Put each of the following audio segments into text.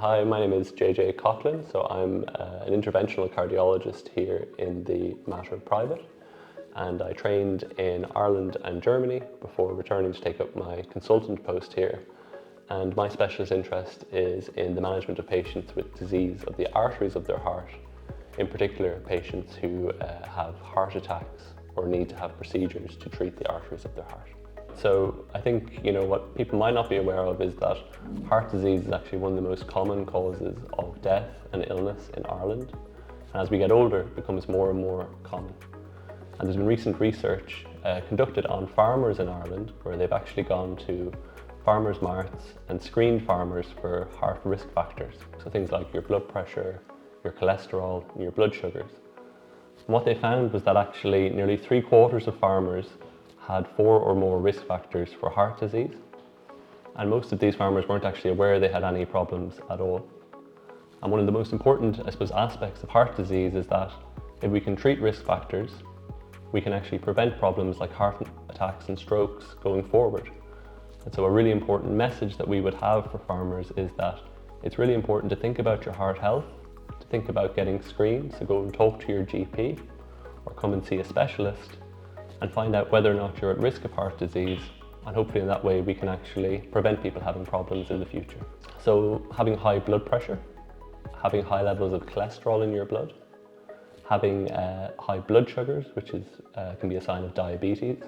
Hi, my name is JJ Coughlan, so I'm an interventional cardiologist here in the Mater Private, and I trained in Ireland and Germany before returning to take up my consultant post here. And my specialist interest is in the management of patients with disease of the arteries of their heart, in particular patients who have heart attacks or need to have procedures to treat the arteries of their heart. So I think, what people might not be aware of is that heart disease is actually one of the most common causes of death and illness in Ireland. And as we get older, it becomes more and more common. And there's been recent research conducted on farmers in Ireland where they've actually gone to farmers' marts and screened farmers for heart risk factors. So things like your blood pressure, your cholesterol, and your blood sugars. And what they found was that actually nearly 3/4 of farmers had 4 or more risk factors for heart disease. And most of these farmers weren't actually aware they had any problems at all. And one of the most important, aspects of heart disease is that if we can treat risk factors, we can actually prevent problems like heart attacks and strokes going forward. And so a really important message that we would have for farmers is that it's really important to think about your heart health, to think about getting screened, so go and talk to your GP or come and see a specialist and find out whether or not you're at risk of heart disease, and hopefully in that way we can actually prevent people having problems in the future. So having high blood pressure, having high levels of cholesterol in your blood, having high blood sugars, which can be a sign of diabetes,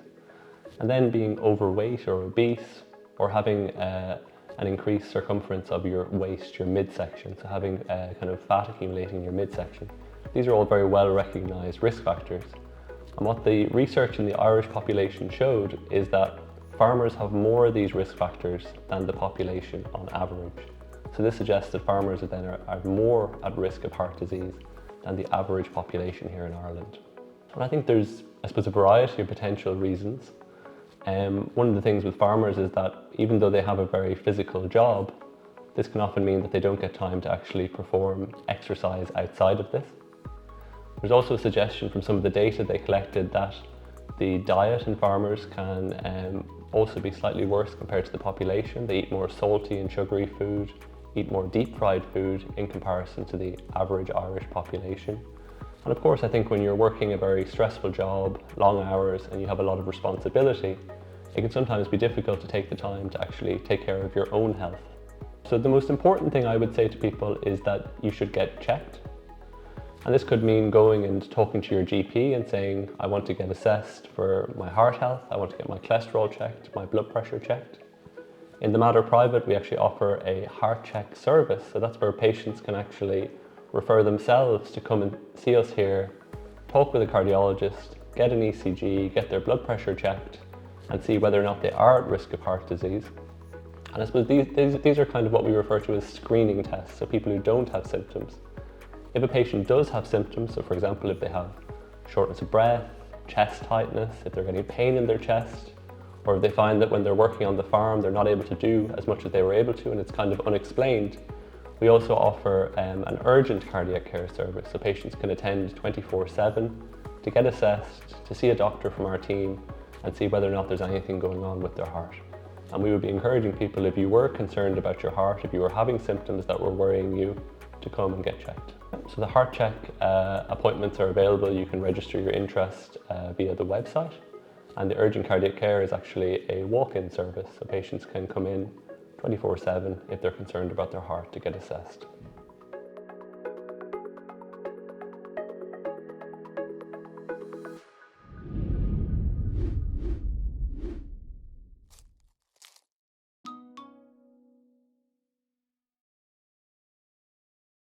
and then being overweight or obese, or having an increased circumference of your waist, your midsection, so having kind of fat accumulating in your midsection. These are all very well recognized risk factors. And what the research in the Irish population showed is that farmers have more of these risk factors than the population on average. So this suggests that farmers are more at risk of heart disease than the average population here in Ireland. And I think there's, a variety of potential reasons. One of the things with farmers is that even though they have a very physical job, this can often mean that they don't get time to actually perform exercise outside of this. There's also a suggestion from some of the data they collected that the diet in farmers can also be slightly worse compared to the population. They eat more salty and sugary food, eat more deep fried food in comparison to the average Irish population. And of course, I think when you're working a very stressful job, long hours, and you have a lot of responsibility, it can sometimes be difficult to take the time to actually take care of your own health. So the most important thing I would say to people is that you should get checked. And this could mean going and talking to your GP and saying, I want to get assessed for my heart health, I want to get my cholesterol checked, my blood pressure checked. In the Mater Private, we actually offer a heart check service. So that's where patients can actually refer themselves to come and see us here, talk with a cardiologist, get an ECG, get their blood pressure checked, and see whether or not they are at risk of heart disease. And I suppose these are kind of what we refer to as screening tests, so people who don't have symptoms. If a patient does have symptoms, so for example, if they have shortness of breath, chest tightness, if they're getting pain in their chest, or if they find that when they're working on the farm, they're not able to do as much as they were able to and it's kind of unexplained, we also offer an urgent cardiac care service, so patients can attend 24/7 to get assessed, to see a doctor from our team and see whether or not there's anything going on with their heart. And we would be encouraging people, if you were concerned about your heart, if you were having symptoms that were worrying you, to come and get checked. So the heart check appointments are available. You can register your interest via the website. And the urgent cardiac care is actually a walk-in service, so patients can come in 24/7 if they're concerned about their heart to get assessed.